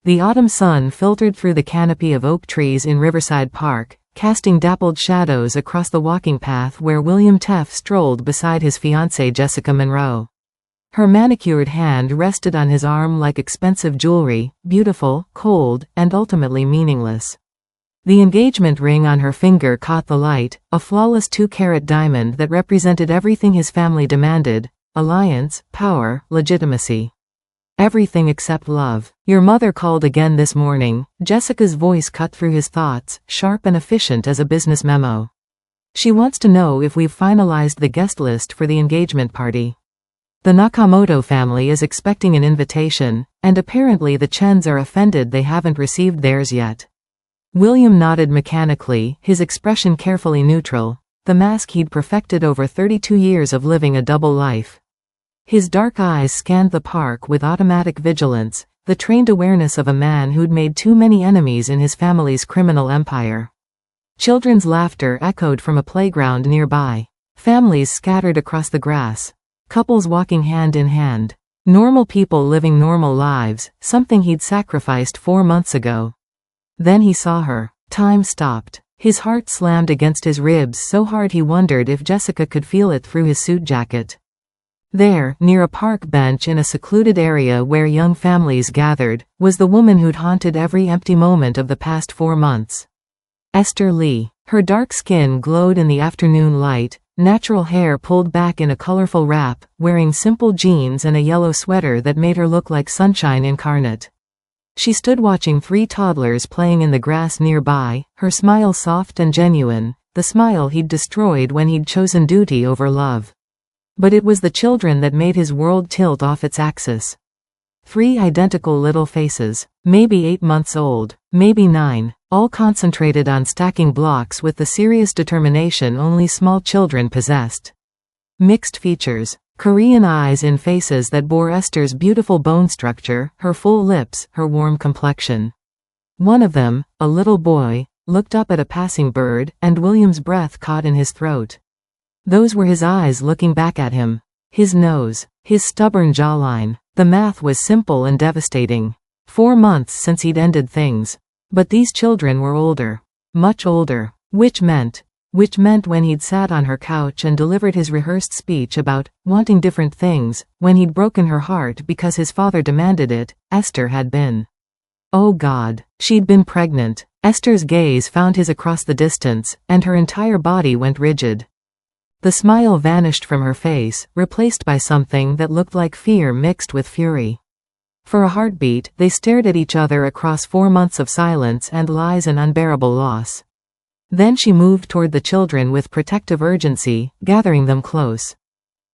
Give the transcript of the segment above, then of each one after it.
The autumn sun filtered through the canopy of oak trees in Riverside Park, casting dappled shadows across the walking path where William Teff strolled beside his fiancée Jessica Monroe. Her manicured hand rested on his arm like expensive jewelry, beautiful, cold, and ultimately meaningless. The engagement ring on her finger caught the light, a flawless 2-carat diamond that represented everything his family demanded: alliance, power, legitimacy. Everything except love. "Your mother called again this morning." Jessica's voice cut through his thoughts, sharp and efficient as a business memo. "She wants to know if we've finalized the guest list for the engagement party. The Nakamoto family is expecting an invitation, and apparently the Chens are offended they haven't received theirs yet." William nodded mechanically, his expression carefully neutral, the mask he'd perfected over 32 years of living a double life. His dark eyes scanned the park with automatic vigilance, the trained awareness of a man who'd made too many enemies in his family's criminal empire. Children's laughter echoed from a playground nearby. Families scattered across the grass. Couples walking hand in hand. Normal people living normal lives, something he'd sacrificed 4 months ago. Then he saw her. Time stopped. His heart slammed against his ribs so hard he wondered if Jessica could feel it through his suit jacket. There, near a park bench in a secluded area where young families gathered, was the woman who'd haunted every empty moment of the past 4 months. Esther Lee. Her dark skin glowed in the afternoon light, natural hair pulled back in a colorful wrap, wearing simple jeans and a yellow sweater that made her look like sunshine incarnate. She stood watching 3 toddlers playing in the grass nearby, her smile soft and genuine, the smile he'd destroyed when he'd chosen duty over love. But it was the children that made his world tilt off its axis. 3 identical little faces, maybe 8 months old, maybe 9, all concentrated on stacking blocks with the serious determination only small children possessed. Mixed features, Korean eyes in faces that bore Esther's beautiful bone structure, her full lips, her warm complexion. One of them, a little boy, looked up at a passing bird, and William's breath caught in his throat. Those were his eyes looking back at him. His nose, his stubborn jawline. The math was simple and devastating. 4 months since he'd ended things. But these children were older. Much older. Which meant when he'd sat on her couch and delivered his rehearsed speech about wanting different things, when he'd broken her heart because his father demanded it, Esther had been. Oh God, she'd been pregnant. Esther's gaze found his across the distance, and her entire body went rigid. The smile vanished from her face, replaced by something that looked like fear mixed with fury. For a heartbeat, they stared at each other across 4 months of silence and lies and unbearable loss. Then she moved toward the children with protective urgency, gathering them close.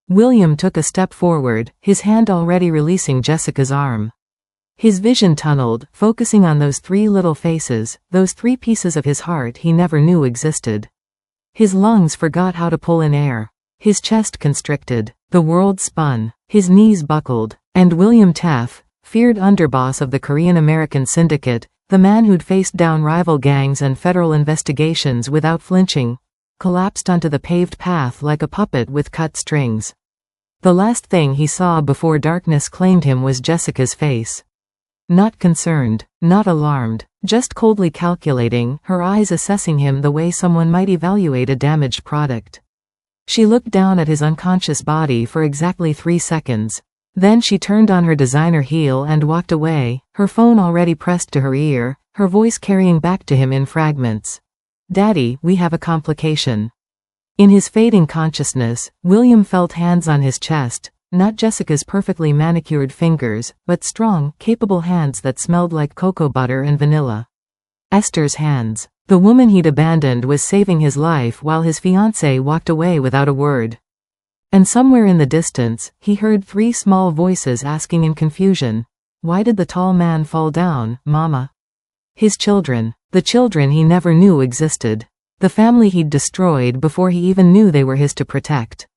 William took a step forward, his hand already releasing Jessica's arm. His vision tunneled, focusing on those 3 little faces, those 3 pieces of his heart he never knew existed. His lungs forgot how to pull in air. His chest constricted. The world spun. His knees buckled. And William Teff, feared underboss of the Korean-American syndicate, the man who'd faced down rival gangs and federal investigations without flinching, collapsed onto the paved path like a puppet with cut strings. The last thing he saw before darkness claimed him was Jessica's face. Not concerned, not alarmed, just coldly calculating, her eyes assessing him the way someone might evaluate a damaged product. She looked down at his unconscious body for exactly 3 seconds. Then she turned on her designer heel and walked away, her phone already pressed to her ear, her voice carrying back to him in fragments. "Daddy, we have a complication." In his fading consciousness, William felt hands on his chest, not Jessica's perfectly manicured fingers, but strong, capable hands that smelled like cocoa butter and vanilla. Esther's hands. The woman he'd abandoned was saving his life while his fiancée walked away without a word. And somewhere in the distance, he heard 3 small voices asking in confusion, "Why did the tall man fall down, Mama?" His children. The children he never knew existed. The family he'd destroyed before he even knew they were his to protect.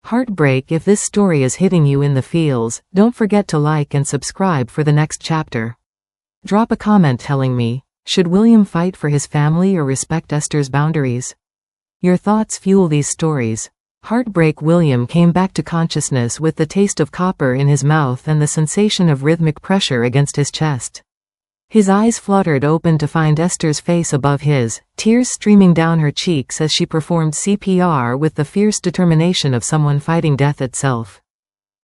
Heartbreak. If this story is hitting you in the feels, don't forget to like and subscribe for the next chapter. Drop a comment telling me, should William fight for his family or respect Esther's boundaries? Your thoughts fuel these stories. Heartbreak. William came back to consciousness with the taste of copper in his mouth and the sensation of rhythmic pressure against his chest. His eyes fluttered open to find Esther's face above his, tears streaming down her cheeks as she performed CPR with the fierce determination of someone fighting death itself.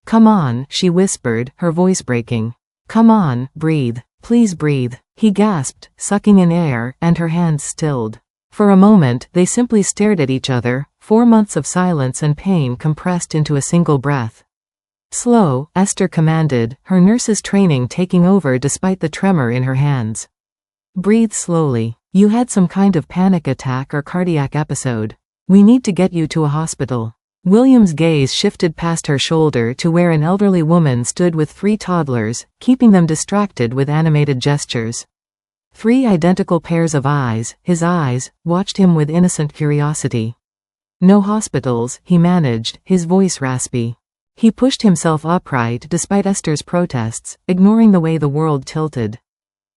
"Come on," she whispered, her voice breaking. "Come on, breathe. Please breathe." He gasped, sucking in air, and her hands stilled. For a moment, they simply stared at each other, 4 months of silence and pain compressed into a single breath. "Slow," Esther commanded, her nurse's training taking over despite the tremor in her hands. "Breathe slowly. You had some kind of panic attack or cardiac episode. We need to get you to a hospital." William's gaze shifted past her shoulder to where an elderly woman stood with 3 toddlers, keeping them distracted with animated gestures. 3 identical pairs of eyes, his eyes, watched him with innocent curiosity. "No hospitals," he managed, his voice raspy. He pushed himself upright despite Esther's protests, ignoring the way the world tilted.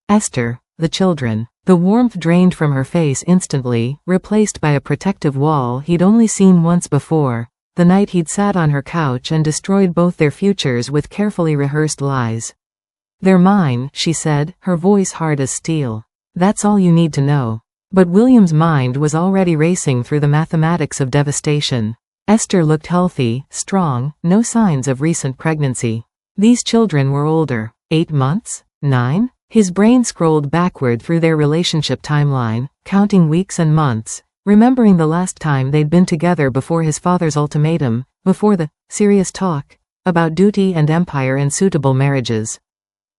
"Esther, the children." The warmth drained from her face instantly, replaced by a protective wall he'd only seen once before, the night he'd sat on her couch and destroyed both their futures with carefully rehearsed lies. "They're mine," she said, her voice hard as steel. "That's all you need to know." But William's mind was already racing through the mathematics of devastation. Esther looked healthy, strong, no signs of recent pregnancy. These children were older. 8 months? 9? His brain scrolled backward through their relationship timeline, counting weeks and months, remembering the last time they'd been together before his father's ultimatum, before the serious talk about duty and empire and suitable marriages.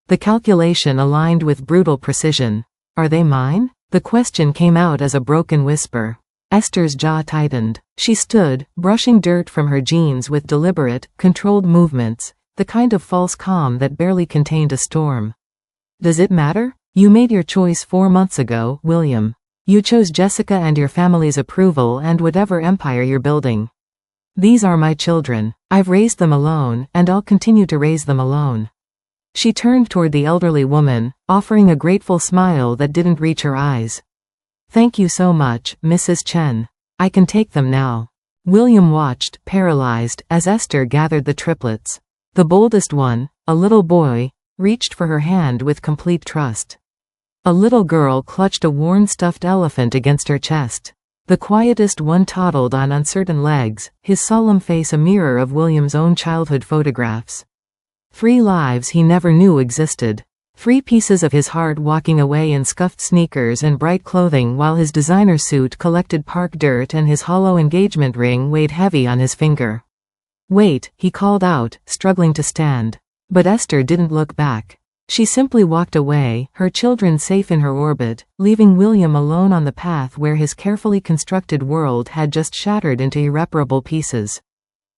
The calculation aligned with brutal precision. "Are they mine?" The question came out as a broken whisper. Esther's jaw tightened. She stood, brushing dirt from her jeans with deliberate, controlled movements, the kind of false calm that barely contained a storm. "Does it matter? You made your choice 4 months ago, William. You chose Jessica and your family's approval and whatever empire you're building. These are my children. I've raised them alone, and I'll continue to raise them alone." She turned toward the elderly woman, offering a grateful smile that didn't reach her eyes. "Thank you so much, Mrs. Chen. I can take them now." William watched, paralyzed, as Esther gathered the triplets. The boldest one, a little boy, reached for her hand with complete trust. A little girl clutched a worn stuffed elephant against her chest. The quietest one toddled on uncertain legs, his solemn face a mirror of William's own childhood photographs. 3 lives he never knew existed. 3 pieces of his heart walking away in scuffed sneakers and bright clothing while his designer suit collected park dirt and his hollow engagement ring weighed heavy on his finger. "Wait," he called out, struggling to stand. But Esther didn't look back. She simply walked away, her children safe in her orbit, leaving William alone on the path where his carefully constructed world had just shattered into irreparable pieces.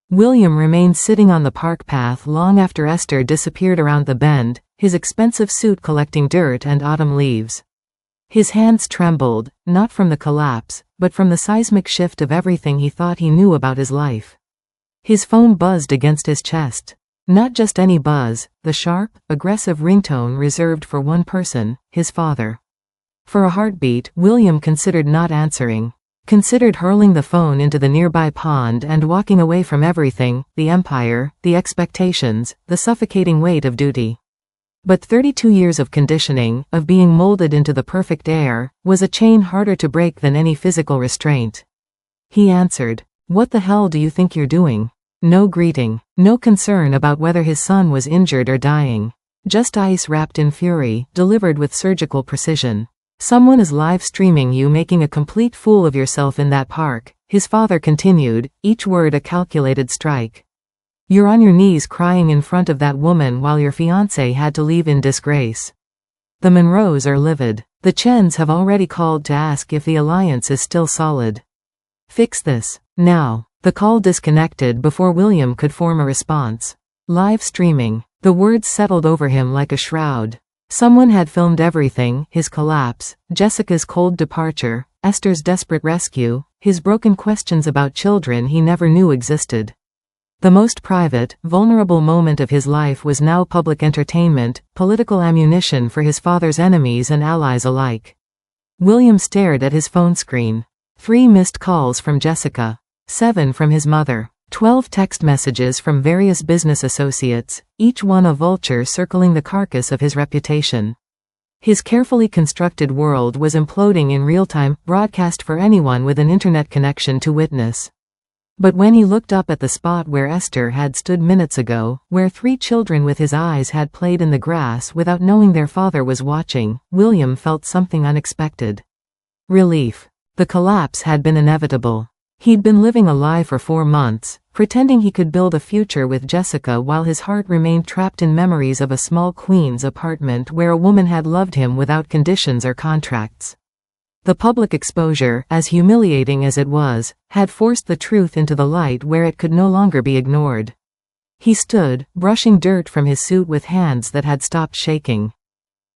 William remained sitting on the park path long after Esther disappeared around the bend, his expensive suit collecting dirt and autumn leaves. His hands trembled, not from the collapse, but from the seismic shift of everything he thought he knew about his life. His phone buzzed against his chest. Not just any buzz, the sharp, aggressive ringtone reserved for one person, his father. For a heartbeat, William considered not answering. Considered hurling the phone into the nearby pond and walking away from everything, the empire, the expectations, the suffocating weight of duty. But 32 years of conditioning, of being molded into the perfect heir, was a chain harder to break than any physical restraint. He answered, "What the hell do you think you're doing?" No greeting, no concern about whether his son was injured or dying. Just ice wrapped in fury, delivered with surgical precision. "Someone is live streaming you making a complete fool of yourself in that park," his father continued, each word a calculated strike. "You're on your knees crying in front of that woman while your fiancé had to leave in disgrace. The Monroes are livid. The Chens have already called to ask if the alliance is still solid. Fix this, now." The call disconnected before William could form a response. Live streaming. The words settled over him like a shroud. Someone had filmed everything, his collapse, Jessica's cold departure, Esther's desperate rescue, his broken questions about children he never knew existed. The most private, vulnerable moment of his life was now public entertainment, political ammunition for his father's enemies and allies alike. William stared at his phone screen. 3 missed calls from Jessica. 7 from his mother. 12 text messages from various business associates, each one a vulture circling the carcass of his reputation. His carefully constructed world was imploding in real time, broadcast for anyone with an internet connection to witness. But when he looked up at the spot where Esther had stood minutes ago, where 3 children with his eyes had played in the grass without knowing their father was watching, William felt something unexpected. Relief. The collapse had been inevitable. He'd been living a lie for 4 months, pretending he could build a future with Jessica while his heart remained trapped in memories of a small Queens apartment where a woman had loved him without conditions or contracts. The public exposure, as humiliating as it was, had forced the truth into the light where it could no longer be ignored. He stood, brushing dirt from his suit with hands that had stopped shaking.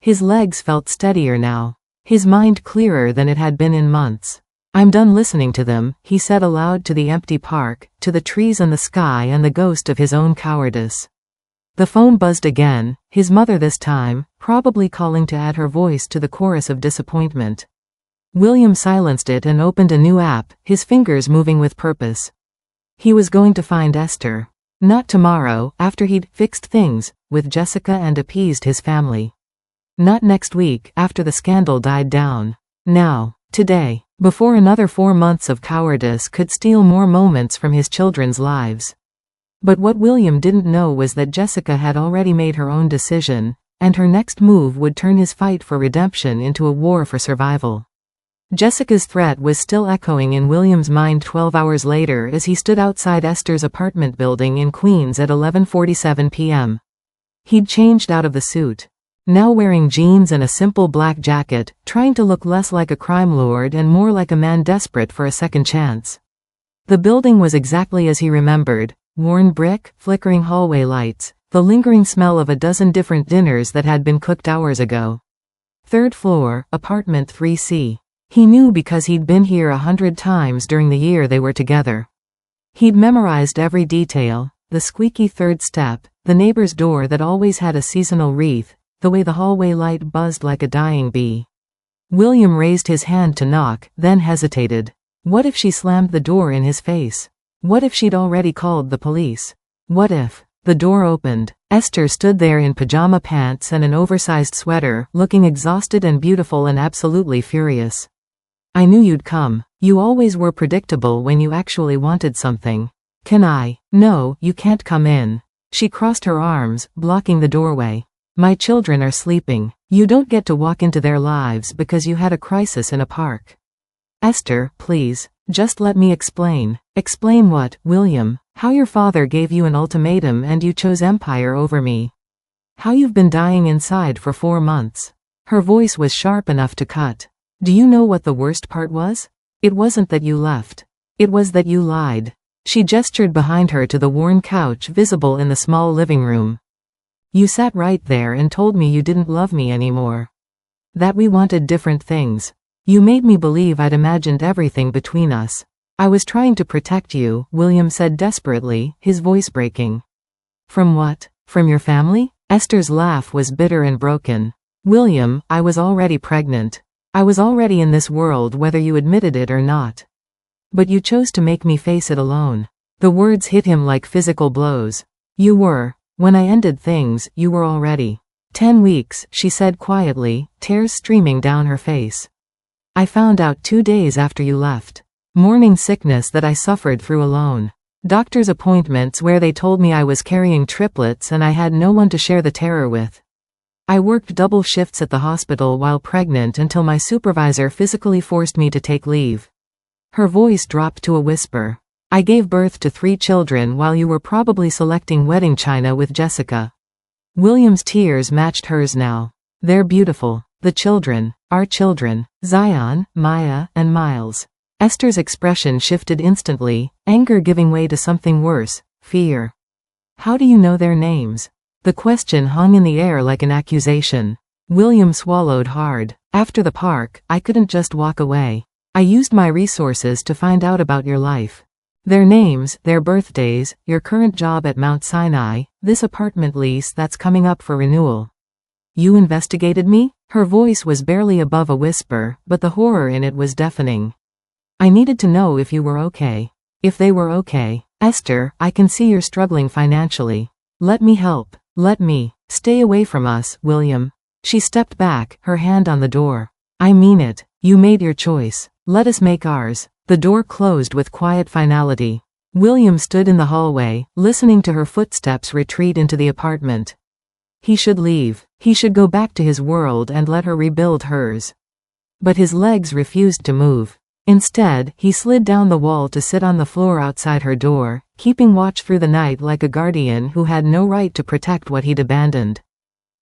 His legs felt steadier now, his mind clearer than it had been in months. "I'm done listening to them," he said aloud, to the empty park, to the trees and the sky and the ghost of his own cowardice. The phone buzzed again, his mother this time, probably calling to add her voice to the chorus of disappointment. William silenced it and opened a new app, his fingers moving with purpose. He was going to find Esther. Not tomorrow, after he'd fixed things with Jessica and appeased his family. Not next week, after the scandal died down. Now, today, before another 4 months of cowardice could steal more moments from his children's lives. But what William didn't know was that Jessica had already made her own decision, and her next move would turn his fight for redemption into a war for survival. Jessica's threat was still echoing in William's mind 12 hours later as he stood outside Esther's apartment building in Queens at 11:47 p.m. He'd changed out of the suit. Now wearing jeans and a simple black jacket, trying to look less like a crime lord and more like a man desperate for a second chance. The building was exactly as he remembered, worn brick, flickering hallway lights, the lingering smell of a dozen different dinners that had been cooked hours ago. 3rd floor, apartment 3C. He knew because he'd been here 100 times during the year they were together. He'd memorized every detail, the squeaky 3rd step, the neighbor's door that always had a seasonal wreath, the way the hallway light buzzed like a dying bee. William raised his hand to knock, then hesitated. What if she slammed the door in his face? What if she'd already called the police? What if? The door opened. Esther stood there in pajama pants and an oversized sweater, looking exhausted and beautiful and absolutely furious. "I knew you'd come. You always were predictable when you actually wanted something. Can I?" "No, you can't come in." She crossed her arms, blocking the doorway. "My children are sleeping. You don't get to walk into their lives because you had a crisis in a park." "Esther, please. Just let me explain." "Explain what, William? How your father gave you an ultimatum and you chose empire over me. How you've been dying inside for 4 months." Her voice was sharp enough to cut. "Do you know what the worst part was? It wasn't that you left. It was that you lied." She gestured behind her to the worn couch visible in the small living room. "You sat right there and told me you didn't love me anymore. That we wanted different things. You made me believe I'd imagined everything between us. I was trying to protect you," William said desperately, his voice breaking. "From what? From your family?" Esther's laugh was bitter and broken. "William, I was already pregnant. I was already in this world whether you admitted it or not. But you chose to make me face it alone." The words hit him like physical blows. "You were. When I ended things, you were already." 10 weeks, she said quietly, tears streaming down her face. "I found out 2 days after you left. Morning sickness that I suffered through alone. Doctor's appointments where they told me I was carrying triplets and I had no one to share the terror with. I worked double shifts at the hospital while pregnant until my supervisor physically forced me to take leave." Her voice dropped to a whisper. "I gave birth to 3 children while you were probably selecting wedding china with Jessica." William's tears matched hers now. "They're beautiful. The children. Our children. Zion, Maya, and Miles." Esther's expression shifted instantly, anger giving way to something worse, fear. "How do you know their names?" The question hung in the air like an accusation. William swallowed hard. "After the park, I couldn't just walk away. I used my resources to find out about your life. Their names, their birthdays, your current job at Mount Sinai, this apartment lease that's coming up for renewal." "You investigated me?" Her voice was barely above a whisper, but the horror in it was deafening. "I needed to know if you were okay. If they were okay. Esther, I can see you're struggling financially. Let me help. Let me." "Stay away from us, William." She stepped back, her hand on the door. I mean it. You made your choice. Let us make ours. The door closed with quiet finality. William stood in the hallway, listening to her footsteps retreat into the apartment. He should leave. He should go back to his world and let her rebuild hers. But his legs refused to move. Instead, he slid down the wall to sit on the floor outside her door, keeping watch through the night like a guardian who had no right to protect what he'd abandoned.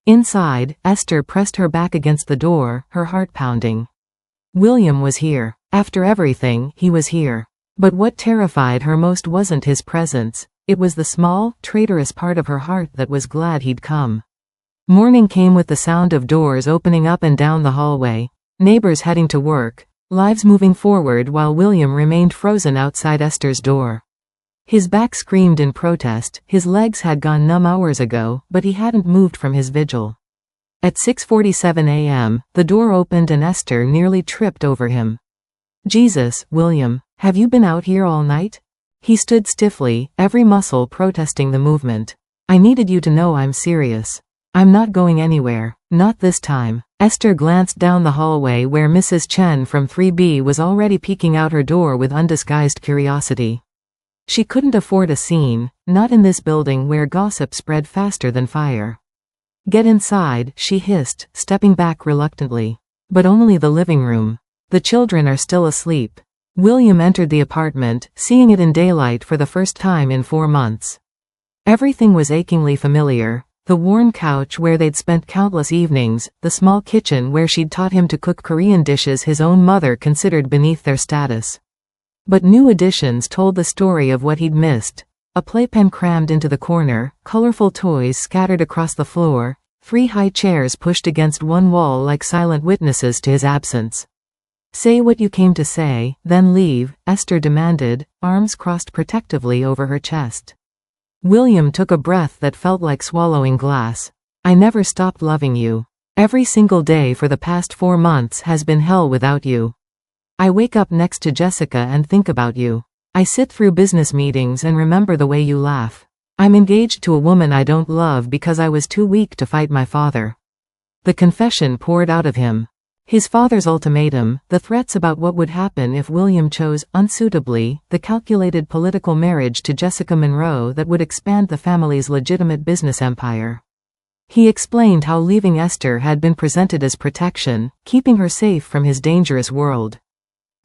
Inside, Esther pressed her back against the door, her heart pounding. William was here. After everything, he was here. But what terrified her most wasn't his presence. It was the small, traitorous part of her heart that was glad he'd come. Morning came with the sound of doors opening up and down the hallway, neighbors heading to work, lives moving forward while William remained frozen outside Esther's door. His back screamed in protest, his legs had gone numb hours ago, but he hadn't moved from his vigil. At 6:47 a.m., the door opened and Esther nearly tripped over him. Jesus, William, have you been out here all night? He stood stiffly, every muscle protesting the movement. I needed you to know I'm serious. I'm not going anywhere, not this time. Esther glanced down the hallway where Mrs. Chen from 3B was already peeking out her door with undisguised curiosity. She couldn't afford a scene, not in this building where gossip spread faster than fire. Get inside, she hissed, stepping back reluctantly. But only the living room. The children are still asleep. William entered the apartment, seeing it in daylight for the first time in 4 months. Everything was achingly familiar. The worn couch where they'd spent countless evenings, the small kitchen where she'd taught him to cook Korean dishes his own mother considered beneath their status. But new additions told the story of what he'd missed. A playpen crammed into the corner, colorful toys scattered across the floor, 3 high chairs pushed against one wall like silent witnesses to his absence. Say what you came to say, then leave, Esther demanded, arms crossed protectively over her chest. William took a breath that felt like swallowing glass. I never stopped loving you. Every single day for the past 4 months has been hell without you. I wake up next to Jessica and think about you. I sit through business meetings and remember the way you laugh. I'm engaged to a woman I don't love because I was too weak to fight my father. The confession poured out of him. His father's ultimatum, the threats about what would happen if William chose, unsuitably, the calculated political marriage to Jessica Monroe that would expand the family's legitimate business empire. He explained how leaving Esther had been presented as protection, keeping her safe from his dangerous world.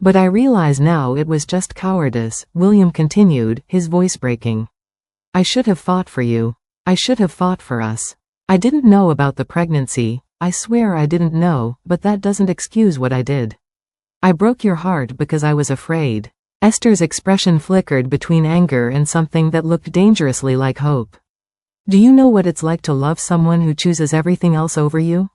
But I realize now it was just cowardice, William continued, his voice breaking. I should have fought for you. I should have fought for us. I didn't know about the pregnancy. I swear I didn't know, but that doesn't excuse what I did. I broke your heart because I was afraid. Esther's expression flickered between anger and something that looked dangerously like hope. Do you know what it's like to love someone who chooses everything else over you?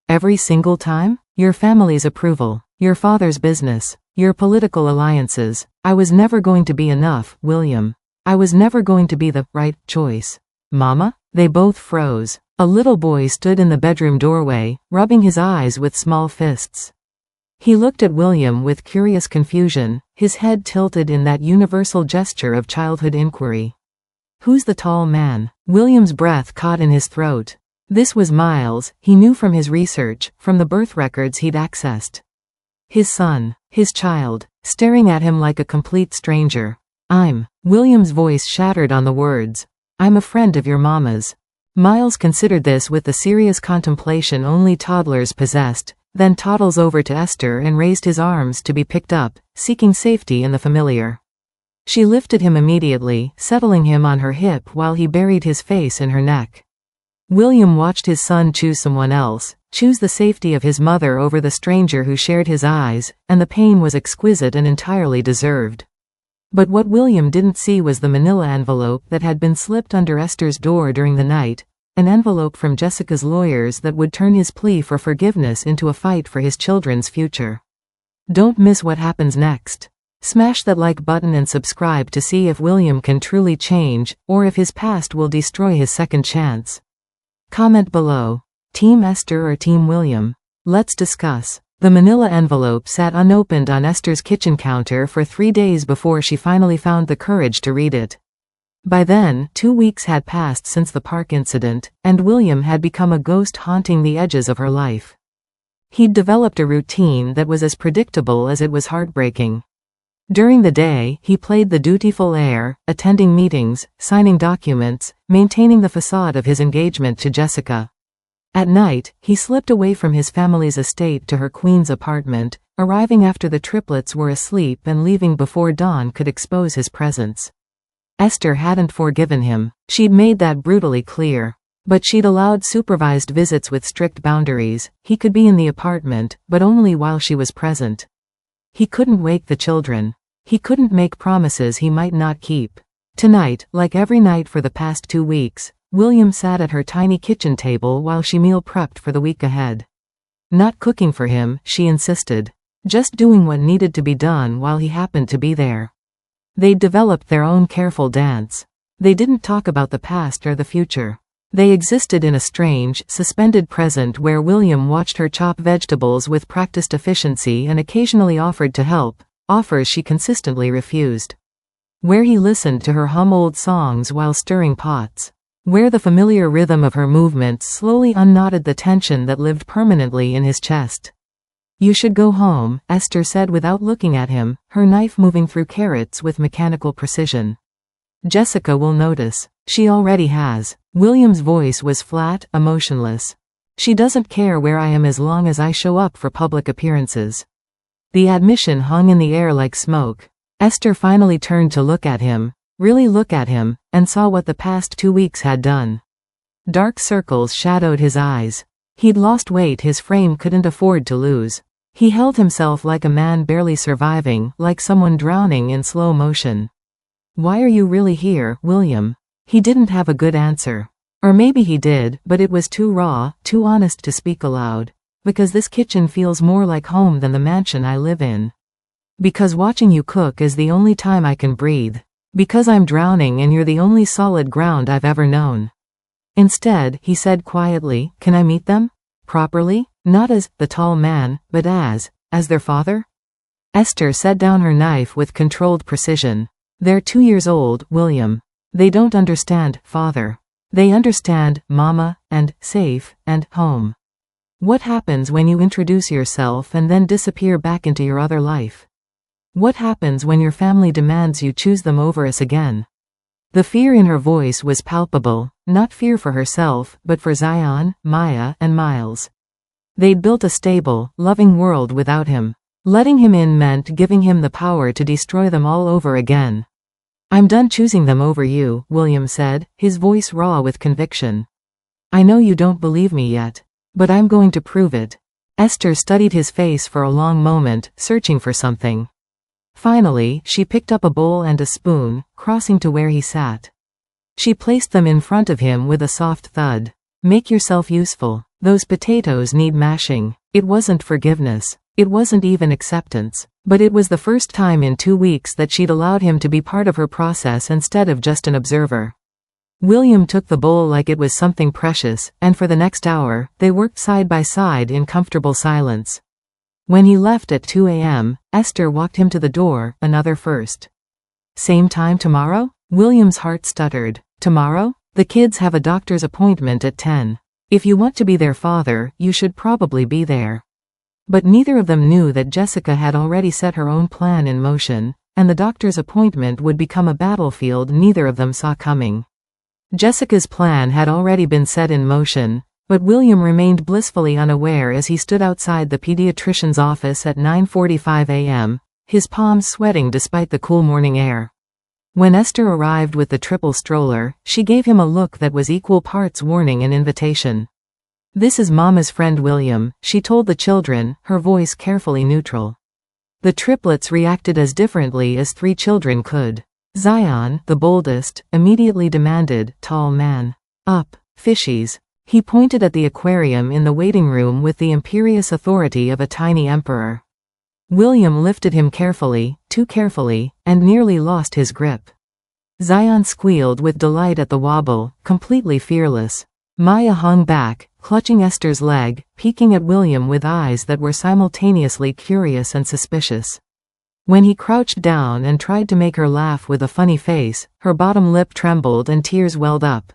Every single time? Your family's approval, your father's business, your political alliances. I was never going to be enough, William. I was never going to be the right choice. Mama? They both froze. A little boy stood in the bedroom doorway, rubbing his eyes with small fists. He looked at William with curious confusion, his head tilted in that universal gesture of childhood inquiry. Who's the tall man? William's breath caught in his throat. This was Miles, he knew from his research, from the birth records he'd accessed. His son, his child, staring at him like a complete stranger. William's voice shattered on the words. I'm a friend of your mama's. Miles considered this with the serious contemplation only toddlers possessed, then toddles over to Esther and raised his arms to be picked up, seeking safety in the familiar. She lifted him immediately, settling him on her hip while he buried his face in her neck. William watched his son choose someone else, choose the safety of his mother over the stranger who shared his eyes, and the pain was exquisite and entirely deserved. But what William didn't see was the manila envelope that had been slipped under Esther's door during the night, an envelope from Jessica's lawyers that would turn his plea for forgiveness into a fight for his children's future. Don't miss what happens next. Smash that like button and subscribe to see if William can truly change, or if his past will destroy his second chance. Comment below. Team Esther or Team William? Let's discuss. The manila envelope sat unopened on Esther's kitchen counter for 3 days before she finally found the courage to read it. By then, 2 weeks had passed since the park incident, and William had become a ghost haunting the edges of her life. He'd developed a routine that was as predictable as it was heartbreaking. During the day, he played the dutiful heir, attending meetings, signing documents, maintaining the facade of his engagement to Jessica. At night, he slipped away from his family's estate to her queen's apartment, arriving after the triplets were asleep and leaving before dawn could expose his presence. Esther hadn't forgiven him. She'd made that brutally clear. But she'd allowed supervised visits with strict boundaries. He could be in the apartment, but only while she was present. He couldn't wake the children. He couldn't make promises he might not keep. Tonight, like every night for the past 2 weeks, William sat at her tiny kitchen table while she meal prepped for the week ahead. Not cooking for him, she insisted. Just doing what needed to be done while he happened to be there. They'd developed their own careful dance. They didn't talk about the past or the future. They existed in a strange, suspended present where William watched her chop vegetables with practiced efficiency and occasionally offered to help, offers she consistently refused. Where he listened to her hum old songs while stirring pots. Where the familiar rhythm of her movements slowly unknotted the tension that lived permanently in his chest. "You should go home," Esther said without looking at him, her knife moving through carrots with mechanical precision. "Jessica will notice. She already has." William's voice was flat, emotionless. "She doesn't care where I am as long as I show up for public appearances." The admission hung in the air like smoke. Esther finally turned to look at him, really look at him, and saw what the past 2 weeks had done. Dark circles shadowed his eyes. He'd lost weight his frame couldn't afford to lose. He held himself like a man barely surviving, like someone drowning in slow motion. "Why are you really here, William?" He didn't have a good answer. Or maybe he did, but it was too raw, too honest to speak aloud. "Because this kitchen feels more like home than the mansion I live in. Because watching you cook is the only time I can breathe. Because I'm drowning and you're the only solid ground I've ever known." Instead, he said quietly, "Can I meet them? Properly? Not as the tall man, but as their father?" Esther set down her knife with controlled precision. "They're 2 years old, William. They don't understand father. They understand mama, and safe, and home. What happens when you introduce yourself and then disappear back into your other life? What happens when your family demands you choose them over us again?" The fear in her voice was palpable, not fear for herself, but for Zion, Maya, and Miles. They'd built a stable, loving world without him. Letting him in meant giving him the power to destroy them all over again. "I'm done choosing them over you," William said, his voice raw with conviction. "I know you don't believe me yet. But I'm going to prove it." Esther studied his face for a long moment, searching for something. Finally, she picked up a bowl and a spoon, crossing to where he sat. She placed them in front of him with a soft thud. "Make yourself useful. Those potatoes need mashing." It wasn't forgiveness. It wasn't even acceptance. But it was the first time in 2 weeks that she'd allowed him to be part of her process instead of just an observer. William took the bowl like it was something precious, and for the next hour, they worked side by side in comfortable silence. When he left at 2 a.m., Esther walked him to the door, another first. "Same time tomorrow?" William's heart stuttered. "Tomorrow? The kids have a doctor's appointment at 10. If you want to be their father, you should probably be there." But neither of them knew that Jessica had already set her own plan in motion, and the doctor's appointment would become a battlefield neither of them saw coming. Jessica's plan had already been set in motion, but William remained blissfully unaware as he stood outside the pediatrician's office at 9:45 a.m., his palms sweating despite the cool morning air. When Esther arrived with the triple stroller, she gave him a look that was equal parts warning and invitation. "This is Mama's friend William," she told the children, her voice carefully neutral. The triplets reacted as differently as 3 children could. Zion, the boldest, immediately demanded, "Tall man. Up, fishies." He pointed at the aquarium in the waiting room with the imperious authority of a tiny emperor. William lifted him carefully, too carefully, and nearly lost his grip. Zion squealed with delight at the wobble, completely fearless. Maya hung back, clutching Esther's leg, peeking at William with eyes that were simultaneously curious and suspicious. When he crouched down and tried to make her laugh with a funny face, her bottom lip trembled and tears welled up.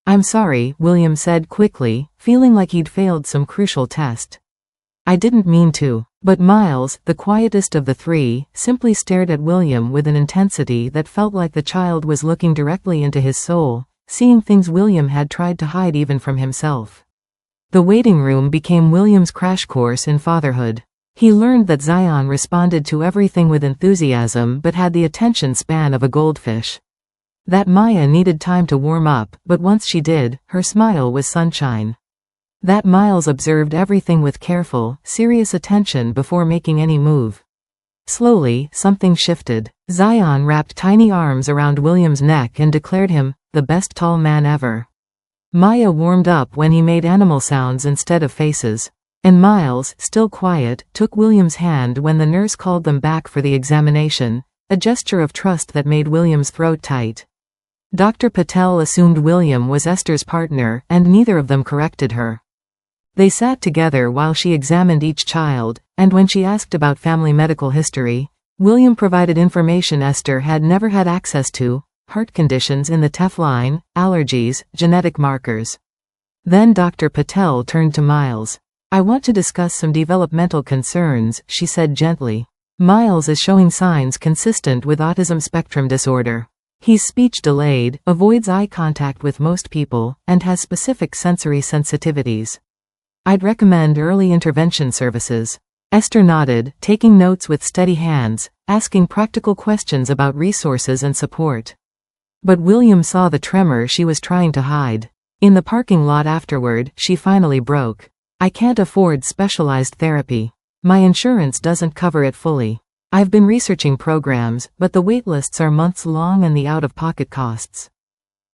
"I'm sorry," William said quickly, feeling like he'd failed some crucial test. "I didn't mean to." But Miles, the quietest of the three, simply stared at William with an intensity that felt like the child was looking directly into his soul, seeing things William had tried to hide even from himself. The waiting room became William's crash course in fatherhood. He learned that Zion responded to everything with enthusiasm but had the attention span of a goldfish. That Maya needed time to warm up, but once she did, her smile was sunshine. That Miles observed everything with careful, serious attention before making any move. Slowly, something shifted. Zion wrapped tiny arms around William's neck and declared him the best tall man ever. Maya warmed up when he made animal sounds instead of faces. And Miles, still quiet, took William's hand when the nurse called them back for the examination, a gesture of trust that made William's throat tight. Dr. Patel assumed William was Esther's partner, and neither of them corrected her. They sat together while she examined each child, and when she asked about family medical history, William provided information Esther had never had access to: heart conditions in the TEF line, allergies, genetic markers. Then Dr. Patel turned to Miles. "I want to discuss some developmental concerns," she said gently. "Miles is showing signs consistent with autism spectrum disorder. He's speech delayed, avoids eye contact with most people, and has specific sensory sensitivities. I'd recommend early intervention services." Esther nodded, taking notes with steady hands, asking practical questions about resources and support. But William saw the tremor she was trying to hide. In the parking lot afterward, she finally broke. "I can't afford specialized therapy. My insurance doesn't cover it fully. I've been researching programs, but the waitlists are months long and the out-of-pocket costs."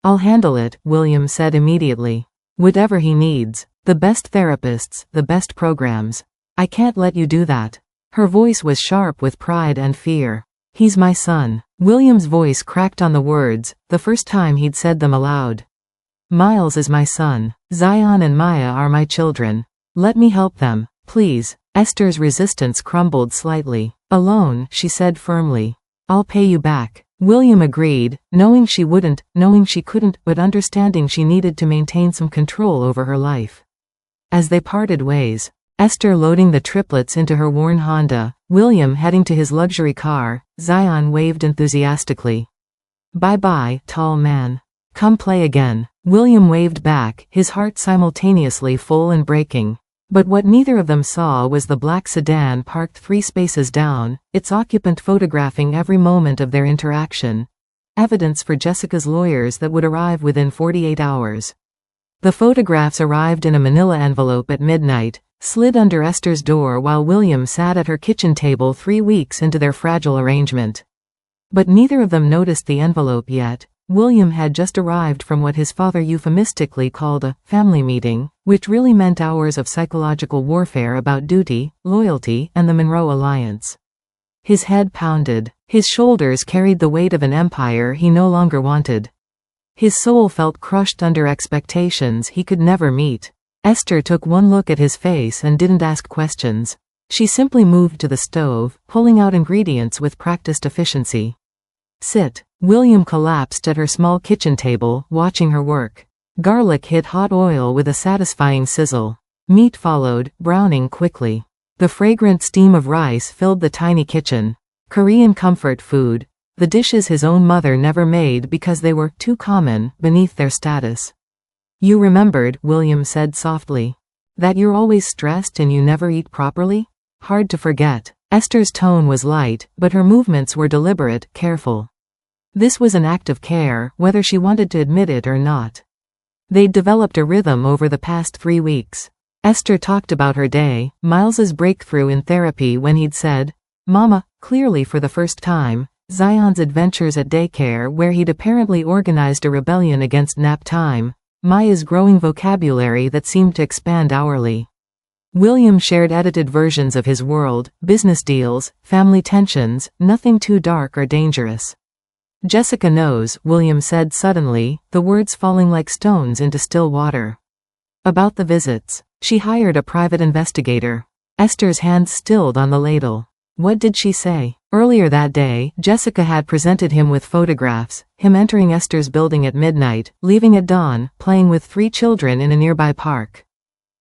"I'll handle it," William said immediately. "Whatever he needs. The best therapists, the best programs. I can't let you do that." Her voice was sharp with pride and fear. "He's my son." William's voice cracked on the words, the first time he'd said them aloud. "Miles is my son. Zion and Maya are my children. Let me help them, please." Esther's resistance crumbled slightly. "Alone," she said firmly. "I'll pay you back." William agreed, knowing she wouldn't, knowing she couldn't, but understanding she needed to maintain some control over her life. As they parted ways, Esther loading the triplets into her worn Honda, William heading to his luxury car, Zion waved enthusiastically. "Bye-bye, tall man. Come play again." William waved back, his heart simultaneously full and breaking. But what neither of them saw was the black sedan parked 3 spaces down, its occupant photographing every moment of their interaction. Evidence for Jessica's lawyers that would arrive within 48 hours. The photographs arrived in a manila envelope at midnight, slid under Esther's door while William sat at her kitchen table 3 weeks into their fragile arrangement. But neither of them noticed the envelope yet. William had just arrived from what his father euphemistically called a family meeting, which really meant hours of psychological warfare about duty, loyalty, and the Monroe Alliance. His head pounded. His shoulders carried the weight of an empire he no longer wanted. His soul felt crushed under expectations he could never meet. Esther took one look at his face and didn't ask questions. She simply moved to the stove, pulling out ingredients with practiced efficiency. "Sit." William collapsed at her small kitchen table, watching her work. Garlic hit hot oil with a satisfying sizzle. Meat followed, browning quickly. The fragrant steam of rice filled the tiny kitchen. Korean comfort food. The dishes his own mother never made because they were too common, beneath their status. "You remembered," William said softly. "That you're always stressed and you never eat properly? Hard to forget." Esther's tone was light, but her movements were deliberate, careful. This was an act of care, whether she wanted to admit it or not. They'd developed a rhythm over the past 3 weeks. Esther talked about her day, Miles's breakthrough in therapy when he'd said, "Mama," clearly for the first time, Zion's adventures at daycare where he'd apparently organized a rebellion against nap time, Maya's growing vocabulary that seemed to expand hourly. William shared edited versions of his world, business deals, family tensions, nothing too dark or dangerous. "Jessica knows," William said suddenly, the words falling like stones into still water. "About the visits. She hired a private investigator." Esther's hands stilled on the ladle. What did she say? Earlier that day, Jessica had presented him with photographs, him entering Esther's building at midnight, leaving at dawn, playing with 3 children in a nearby park.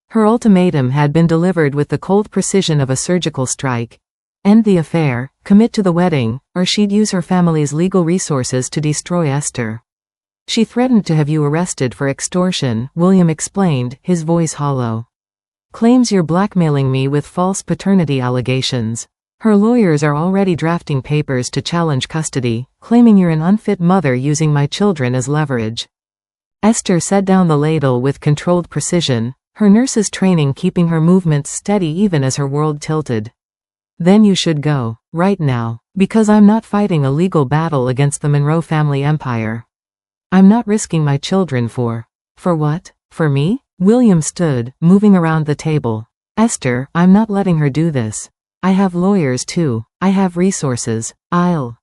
Her ultimatum had been delivered with the cold precision of a surgical strike. End the affair, commit to the wedding, or she'd use her family's legal resources to destroy Esther. She threatened to have you arrested for extortion, William explained, his voice hollow. Claims you're blackmailing me with false paternity allegations. Her lawyers are already drafting papers to challenge custody, claiming you're an unfit mother using my children as leverage. Esther set down the ladle with controlled precision, her nurse's training keeping her movements steady even as her world tilted. Then you should go, right now, because I'm not fighting a legal battle against the Monroe family empire. I'm not risking my children for what? For me? William stood, moving around the table. Esther, I'm not letting her do this. I have lawyers too. I have resources.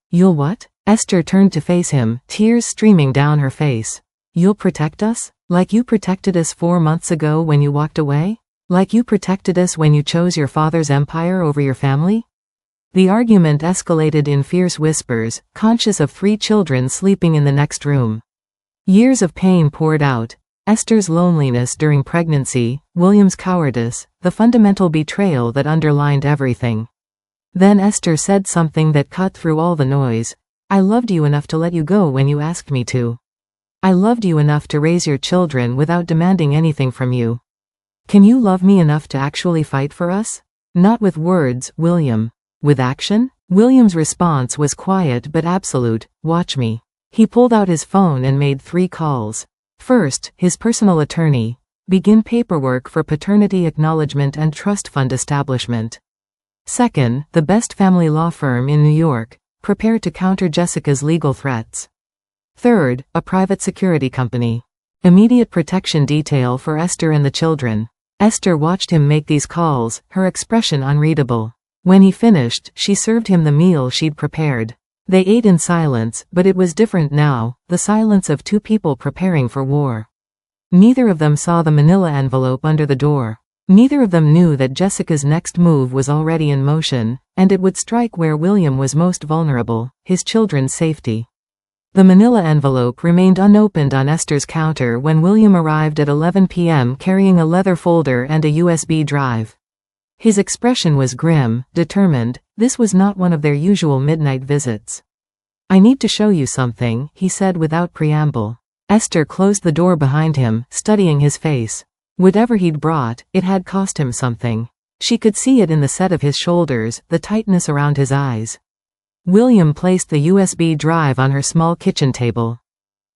You'll what? Esther turned to face him, tears streaming down her face. You'll protect us? Like you protected us 4 months ago when you walked away? Like you protected us when you chose your father's empire over your family? The argument escalated in fierce whispers, conscious of 3 children sleeping in the next room. Years of pain poured out. Esther's loneliness during pregnancy, William's cowardice, the fundamental betrayal that underlined everything. Then Esther said something that cut through all the noise. I loved you enough to let you go when you asked me to. I loved you enough to raise your children without demanding anything from you. Can you love me enough to actually fight for us? Not with words, William. With action? William's response was quiet but absolute. Watch me. He pulled out his phone and made 3 calls. First, his personal attorney. Begin paperwork for paternity acknowledgement and trust fund establishment. Second, the best family law firm in New York. Prepare to counter Jessica's legal threats. Third, a private security company. Immediate protection detail for Esther and the children. Esther watched him make these calls, her expression unreadable. When he finished, she served him the meal she'd prepared. They ate in silence, but it was different now, the silence of 2 people preparing for war. Neither of them saw the manila envelope under the door. Neither of them knew that Jessica's next move was already in motion, and it would strike where William was most vulnerable, his children's safety. The manila envelope remained unopened on Esther's counter when William arrived at 11 p.m. carrying a leather folder and a USB drive. His expression was grim, determined. This was not one of their usual midnight visits. I need to show you something, he said without preamble. Esther closed the door behind him, studying his face. Whatever he'd brought, it had cost him something. She could see it in the set of his shoulders, the tightness around his eyes. William placed the USB drive on her small kitchen table.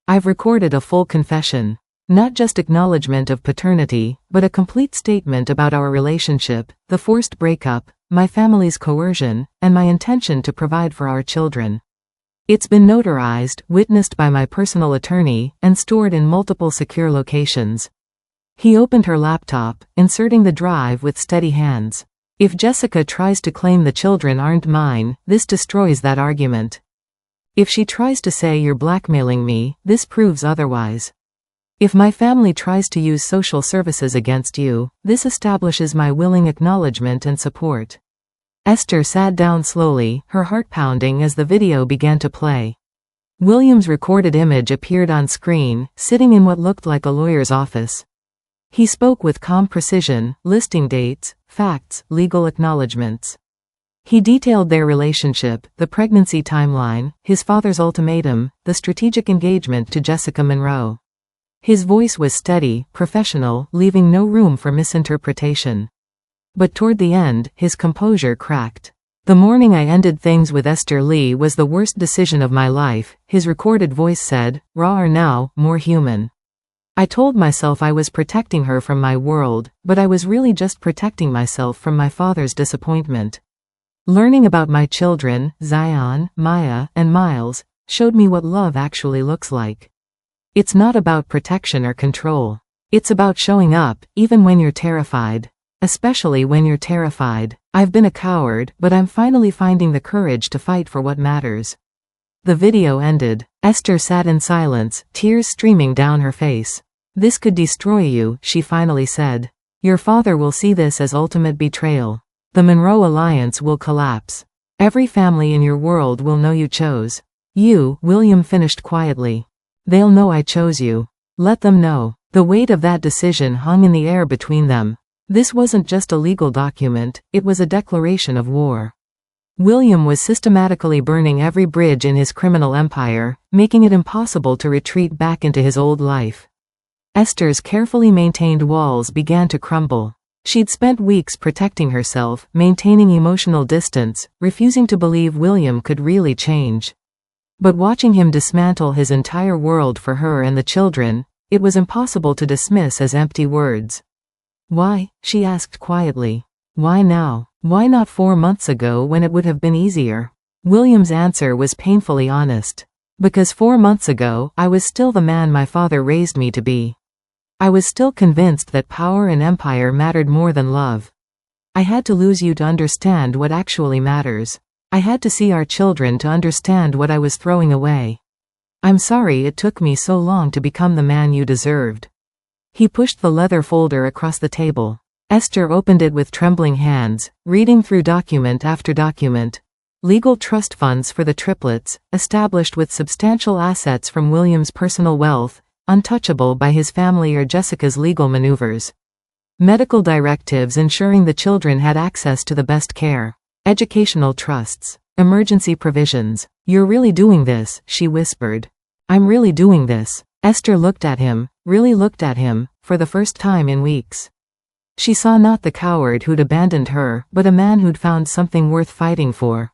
I've recorded a full confession. Not just acknowledgement of paternity, but a complete statement about our relationship, the forced breakup, my family's coercion, and my intention to provide for our children. It's been notarized, witnessed by my personal attorney, and stored in multiple secure locations. He opened her laptop, inserting the drive with steady hands. If Jessica tries to claim the children aren't mine, this destroys that argument. If she tries to say you're blackmailing me, this proves otherwise. If my family tries to use social services against you, this establishes my willing acknowledgement and support. Esther sat down slowly, her heart pounding as the video began to play. William's recorded image appeared on screen, sitting in what looked like a lawyer's office. He spoke with calm precision, listing dates, facts, legal acknowledgments. He detailed their relationship, the pregnancy timeline, his father's ultimatum, the strategic engagement to Jessica Monroe. His voice was steady, professional, leaving no room for misinterpretation. But toward the end, his composure cracked. The morning I ended things with Esther Lee was the worst decision of my life, his recorded voice said, rawer now, more human. I told myself I was protecting her from my world, but I was really just protecting myself from my father's disappointment. Learning about my children, Zion, Maya, and Miles, showed me what love actually looks like. It's not about protection or control. It's about showing up, even when you're terrified. Especially when you're terrified. I've been a coward, but I'm finally finding the courage to fight for what matters. The video ended. Esther sat in silence, tears streaming down her face. This could destroy you, she finally said. Your father will see this as ultimate betrayal. The Monroe alliance will collapse. Every family in your world will know you chose. You, William finished quietly. They'll know I chose you. Let them know. The weight of that decision hung in the air between them. This wasn't just a legal document, it was a declaration of war. William was systematically burning every bridge in his criminal empire, making it impossible to retreat back into his old life. Esther's carefully maintained walls began to crumble. She'd spent weeks protecting herself, maintaining emotional distance, refusing to believe William could really change. But watching him dismantle his entire world for her and the children, it was impossible to dismiss as empty words. Why? She asked quietly. Why now? Why not 4 months ago when it would have been easier? William's answer was painfully honest. Because 4 months ago, I was still the man my father raised me to be. I was still convinced that power and empire mattered more than love. I had to lose you to understand what actually matters. I had to see our children to understand what I was throwing away. I'm sorry it took me so long to become the man you deserved. He pushed the leather folder across the table. Esther opened it with trembling hands, reading through document after document. Legal trust funds for the triplets, established with substantial assets from William's personal wealth, untouchable by his family or Jessica's legal maneuvers. Medical directives ensuring the children had access to the best care. Educational trusts. Emergency provisions. You're really doing this, she whispered. I'm really doing this. Esther looked at him, really looked at him, for the first time in weeks. She saw not the coward who'd abandoned her, but a man who'd found something worth fighting for.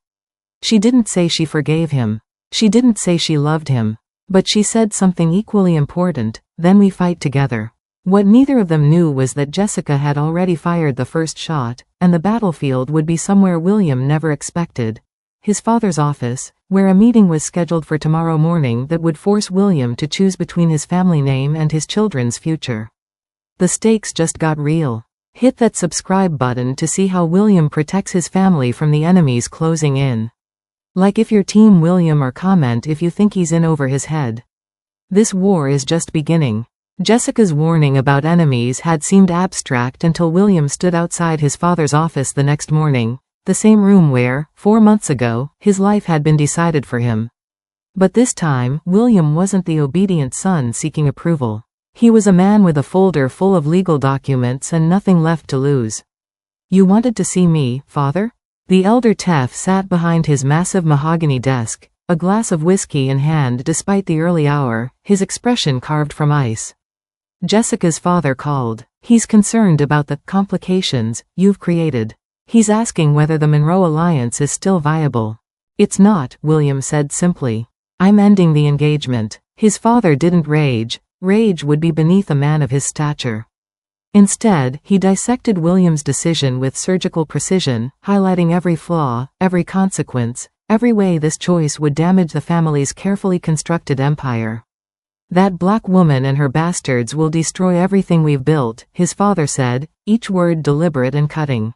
She didn't say she forgave him. She didn't say she loved him. But she said something equally important, then we fight together. What neither of them knew was that Jessica had already fired the first shot, and the battlefield would be somewhere William never expected. His father's office, where a meeting was scheduled for tomorrow morning that would force William to choose between his family name and his children's future. The stakes just got real. Hit that subscribe button to see how William protects his family from the enemies closing in. Like if you're Team William, or comment if you think he's in over his head. This war is just beginning. Jessica's warning about enemies had seemed abstract until William stood outside his father's office the next morning, the same room where, 4 months ago, his life had been decided for him. But this time, William wasn't the obedient son seeking approval. He was a man with a folder full of legal documents and nothing left to lose. You wanted to see me, father? The elder Teff sat behind his massive mahogany desk, a glass of whiskey in hand despite the early hour, his expression carved from ice. Jessica's father called. He's concerned about the complications you've created. He's asking whether the Monroe alliance is still viable. It's not, William said simply. I'm ending the engagement. His father didn't rage. Rage would be beneath a man of his stature. Instead, he dissected William's decision with surgical precision, highlighting every flaw, every consequence, every way this choice would damage the family's carefully constructed empire. That black woman and her bastards will destroy everything we've built, his father said, each word deliberate and cutting.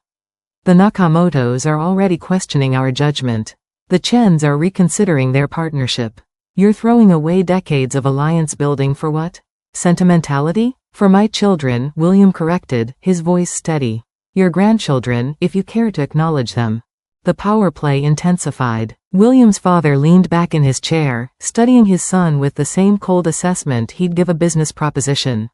The Nakamotos are already questioning our judgment. The Chens are reconsidering their partnership. You're throwing away decades of alliance building for what? Sentimentality? For my children, William corrected, his voice steady. Your grandchildren, if you care to acknowledge them. The power play intensified. William's father leaned back in his chair, studying his son with the same cold assessment he'd give a business proposition.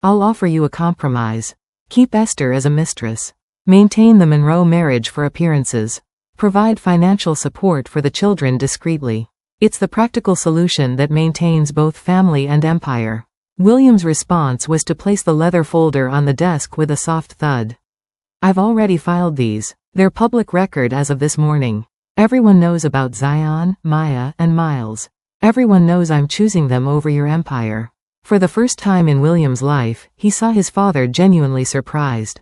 I'll offer you a compromise. Keep Esther as a mistress. Maintain the Monroe marriage for appearances. Provide financial support for the children discreetly. It's the practical solution that maintains both family and empire. William's response was to place the leather folder on the desk with a soft thud. I've already filed these. They're public record as of this morning. Everyone knows about Zion, Maya, and Miles. Everyone knows I'm choosing them over your empire. For the first time in William's life, he saw his father genuinely surprised.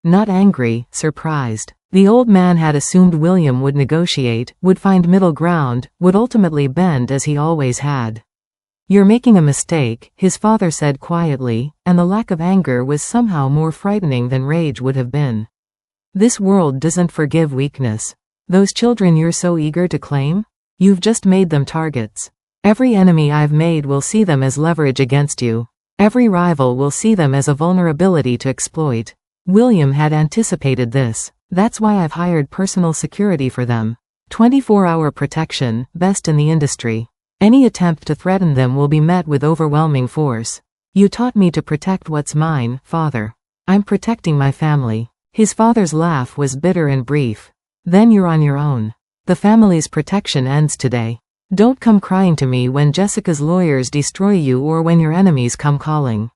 Not angry, surprised. The old man had assumed William would negotiate, would find middle ground, would ultimately bend as he always had. You're making a mistake, his father said quietly, and the lack of anger was somehow more frightening than rage would have been. This world doesn't forgive weakness. Those children you're so eager to claim? You've just made them targets. Every enemy I've made will see them as leverage against you. Every rival will see them as a vulnerability to exploit. William had anticipated this. That's why I've hired personal security for them. 24-hour protection, best in the industry. Any attempt to threaten them will be met with overwhelming force. You taught me to protect what's mine, father. I'm protecting my family. His father's laugh was bitter and brief. Then you're on your own. The family's protection ends today. Don't come crying to me when Jessica's lawyers destroy you or when your enemies come calling.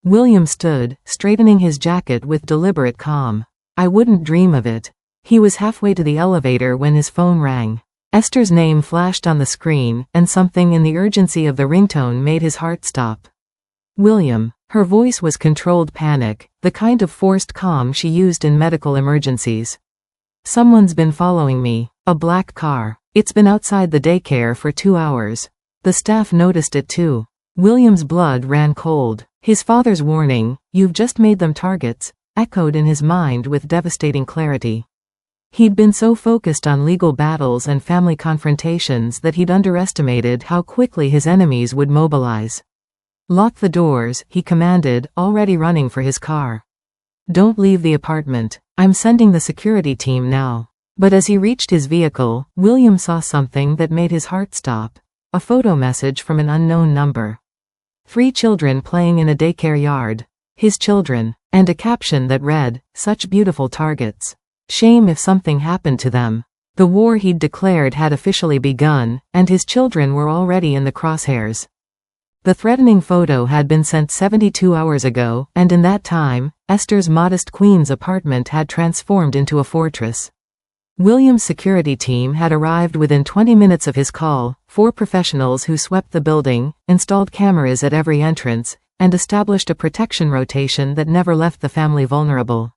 William stood, straightening his jacket with deliberate calm. I wouldn't dream of it. He was halfway to the elevator when his phone rang. Esther's name flashed on the screen, and something in the urgency of the ringtone made his heart stop. William. Her voice was controlled panic, the kind of forced calm she used in medical emergencies. Someone's been following me. A black car. It's been outside the daycare for 2 hours. The staff noticed it too. William's blood ran cold. His father's warning, "You've just made them targets," echoed in his mind with devastating clarity. He'd been so focused on legal battles and family confrontations that he'd underestimated how quickly his enemies would mobilize. Lock the doors, he commanded, already running for his car. Don't leave the apartment. I'm sending the security team now. But as he reached his vehicle, William saw something that made his heart stop. A photo message from an unknown number. 3 children playing in a daycare yard. His children. And a caption that read, "Such beautiful targets. Shame if something happened to them." The war he'd declared had officially begun, and his children were already in the crosshairs. The threatening photo had been sent 72 hours ago, and in that time, Esther's modest Queens apartment had transformed into a fortress. William's security team had arrived within 20 minutes of his call, 4 professionals who swept the building, installed cameras at every entrance, and established a protection rotation that never left the family vulnerable.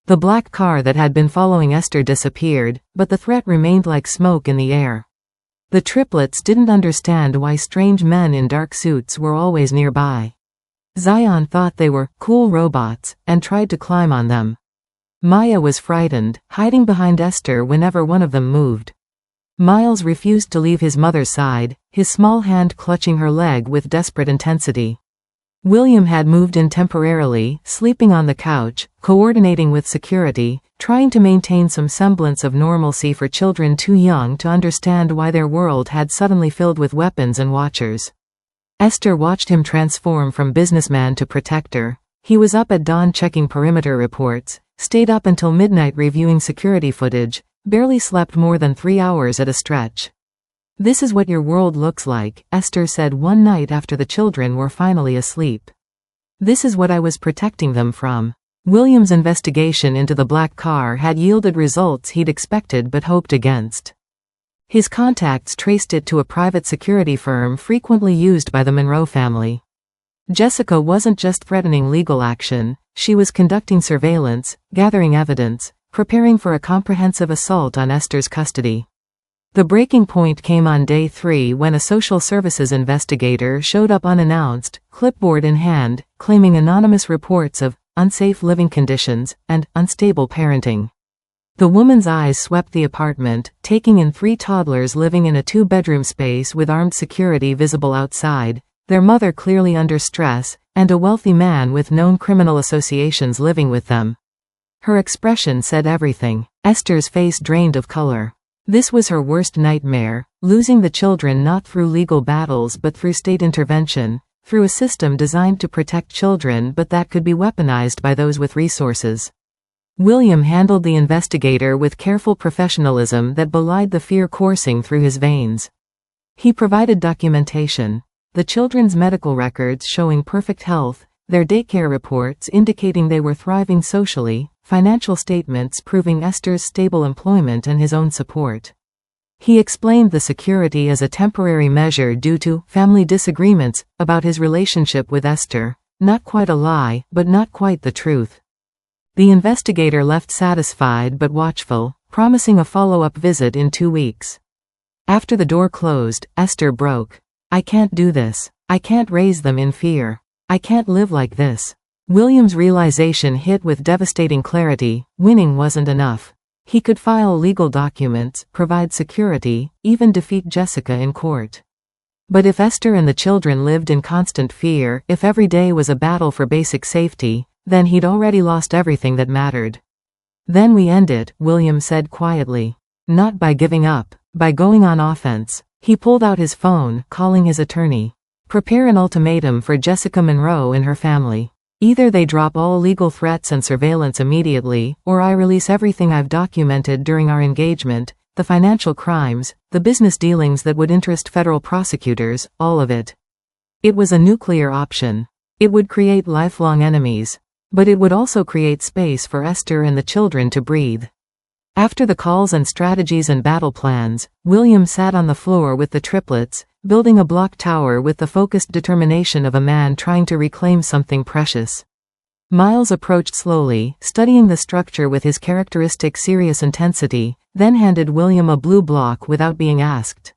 The black car that had been following Esther disappeared, but the threat remained like smoke in the air. The triplets didn't understand why strange men in dark suits were always nearby. Zion thought they were cool robots, and tried to climb on them. Maya was frightened, hiding behind Esther whenever one of them moved. Miles refused to leave his mother's side, his small hand clutching her leg with desperate intensity. William had moved in temporarily, sleeping on the couch, coordinating with security, trying to maintain some semblance of normalcy for children too young to understand why their world had suddenly filled with weapons and watchers. Esther watched him transform from businessman to protector. He was up at dawn checking perimeter reports, stayed up until midnight reviewing security footage, barely slept more than 3 hours at a stretch. "This is what your world looks like," Esther said one night after the children were finally asleep. "This is what I was protecting them from." William's investigation into the black car had yielded results he'd expected but hoped against. His contacts traced it to a private security firm frequently used by the Monroe family. Jessica wasn't just threatening legal action, she was conducting surveillance, gathering evidence, preparing for a comprehensive assault on Esther's custody. The breaking point came on day 3 when a social services investigator showed up unannounced, clipboard in hand, claiming anonymous reports of unsafe living conditions and unstable parenting. The woman's eyes swept the apartment, taking in 3 toddlers living in a 2-bedroom space with armed security visible outside, their mother clearly under stress, and a wealthy man with known criminal associations living with them. Her expression said everything. Esther's face drained of color. This was her worst nightmare, losing the children not through legal battles but through state intervention, through a system designed to protect children but that could be weaponized by those with resources. William handled the investigator with careful professionalism that belied the fear coursing through his veins. He provided documentation. The children's medical records showing perfect health, their daycare reports indicating they were thriving socially, financial statements proving Esther's stable employment and his own support. He explained the security as a temporary measure due to family disagreements about his relationship with Esther, not quite a lie, but not quite the truth. The investigator left satisfied but watchful, promising a follow-up visit in 2 weeks. After the door closed, Esther broke. "I can't do this. I can't raise them in fear. I can't live like this." William's realization hit with devastating clarity. Winning wasn't enough. He could file legal documents, provide security, even defeat Jessica in court. But if Esther and the children lived in constant fear, if every day was a battle for basic safety, then he'd already lost everything that mattered. Then we end it, William said quietly. Not by giving up, by going on offense. He pulled out his phone, calling his attorney. Prepare an ultimatum for Jessica Monroe and her family. Either they drop all legal threats and surveillance immediately, or I release everything I've documented during our engagement, the financial crimes, the business dealings that would interest federal prosecutors, all of it. It was a nuclear option. It would create lifelong enemies. But it would also create space for Esther and the children to breathe. After the calls and strategies and battle plans, William sat on the floor with the triplets, building a block tower with the focused determination of a man trying to reclaim something precious. Miles approached slowly, studying the structure with his characteristic serious intensity, then handed William a blue block without being asked.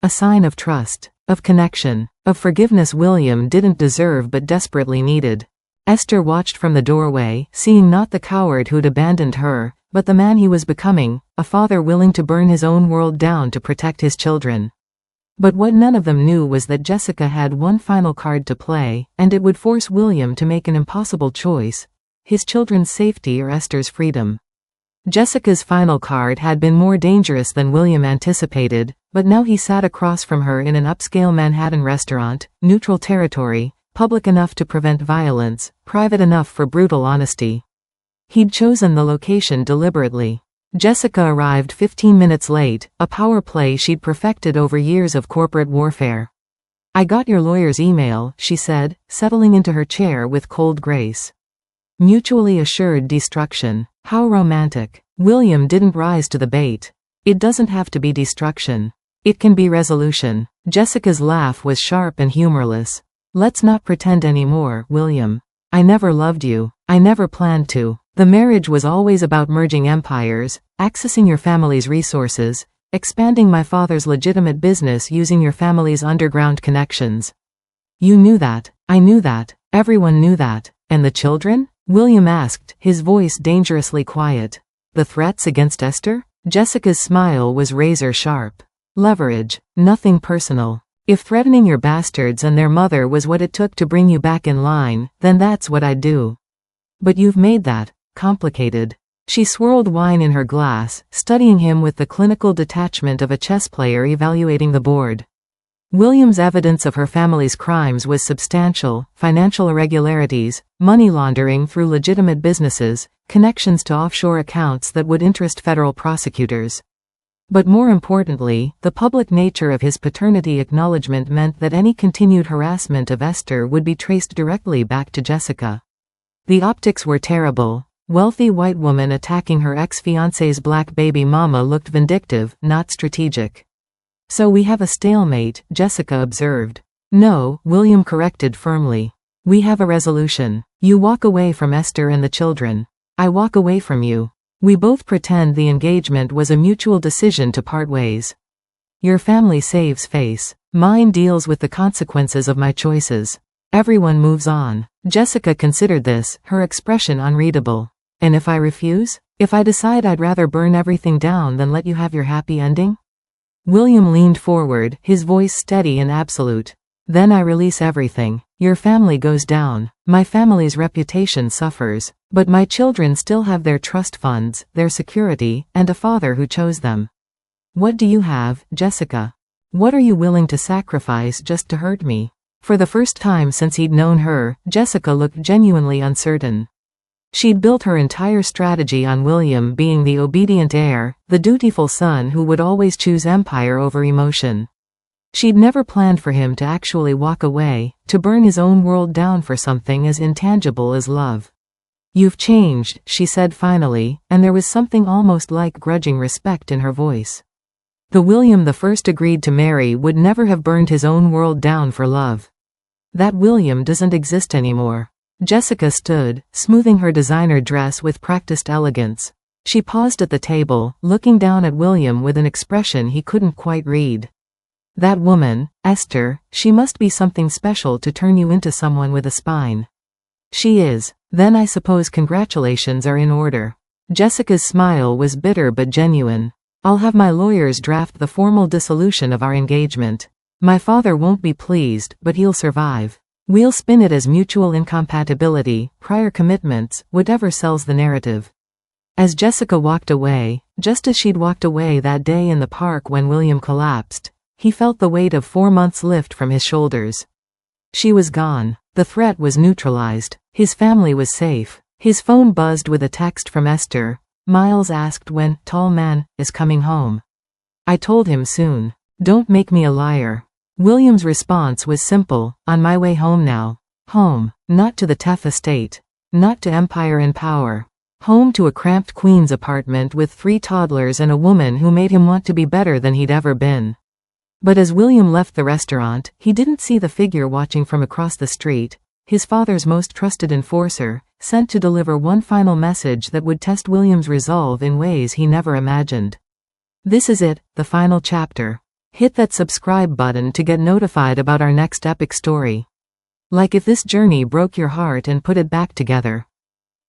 A sign of trust, of connection, of forgiveness William didn't deserve but desperately needed. Esther watched from the doorway, seeing not the coward who'd abandoned her, but the man he was becoming, a father willing to burn his own world down to protect his children. But what none of them knew was that Jessica had one final card to play, and it would force William to make an impossible choice: his children's safety or Esther's freedom. Jessica's final card had been more dangerous than William anticipated, but now he sat across from her in an upscale Manhattan restaurant, neutral territory, public enough to prevent violence, private enough for brutal honesty. He'd chosen the location deliberately. Jessica arrived 15 minutes late, a power play she'd perfected over years of corporate warfare. I got your lawyer's email, she said, settling into her chair with cold grace. Mutually assured destruction. How romantic. William didn't rise to the bait. It doesn't have to be destruction. It can be resolution. Jessica's laugh was sharp and humorless. Let's not pretend anymore, William. I never loved you. I never planned to. The marriage was always about merging empires, accessing your family's resources, expanding my father's legitimate business using your family's underground connections. You knew that. I knew that. Everyone knew that. And the children? William asked, his voice dangerously quiet. The threats against Esther? Jessica's smile was razor sharp. Leverage. Nothing personal. If threatening your bastards and their mother was what it took to bring you back in line, then that's what I'd do. But you've made that complicated. She swirled wine in her glass, studying him with the clinical detachment of a chess player evaluating the board. William's evidence of her family's crimes was substantial: financial irregularities, money laundering through legitimate businesses, connections to offshore accounts that would interest federal prosecutors. But more importantly, the public nature of his paternity acknowledgement meant that any continued harassment of Esther would be traced directly back to Jessica. The optics were terrible. Wealthy white woman attacking her ex-fiancé's black baby mama looked vindictive, not strategic. So we have a stalemate, Jessica observed. No, William corrected firmly. We have a resolution. You walk away from Esther and the children. I walk away from you. We both pretend the engagement was a mutual decision to part ways. Your family saves face. Mine deals with the consequences of my choices. Everyone moves on. Jessica considered this, her expression unreadable. And if I refuse? If I decide I'd rather burn everything down than let you have your happy ending? William leaned forward, his voice steady and absolute. Then I release everything. Your family goes down. My family's reputation suffers. But my children still have their trust funds, their security, and a father who chose them. What do you have, Jessica? What are you willing to sacrifice just to hurt me? For the first time since he'd known her, Jessica looked genuinely uncertain. She'd built her entire strategy on William being the obedient heir, the dutiful son who would always choose empire over emotion. She'd never planned for him to actually walk away, to burn his own world down for something as intangible as love. You've changed, she said finally, and there was something almost like grudging respect in her voice. The William the first agreed to marry would never have burned his own world down for love. That William doesn't exist anymore. Jessica stood, smoothing her designer dress with practiced elegance. She paused at the table, looking down at William with an expression he couldn't quite read. That woman, Esther, she must be something special to turn you into someone with a spine. She is. Then I suppose congratulations are in order. Jessica's smile was bitter but genuine. I'll have my lawyers draft the formal dissolution of our engagement. My father won't be pleased, but he'll survive. We'll spin it as mutual incompatibility, prior commitments, whatever sells the narrative. As Jessica walked away, just as she'd walked away that day in the park when William collapsed, he felt the weight of 4 months lift from his shoulders. She was gone. The threat was neutralized. His family was safe. His phone buzzed with a text from Esther. Miles asked when "tall man" is coming home. I told him soon. Don't make me a liar. William's response was simple, on my way home now. Home. Not to the Teff estate. Not to empire and power. Home to a cramped Queens apartment with 3 toddlers and a woman who made him want to be better than he'd ever been. But as William left the restaurant, he didn't see the figure watching from across the street, his father's most trusted enforcer, sent to deliver one final message that would test William's resolve in ways he never imagined. This is it, the final chapter. Hit that subscribe button to get notified about our next epic story. Like if this journey broke your heart and put it back together.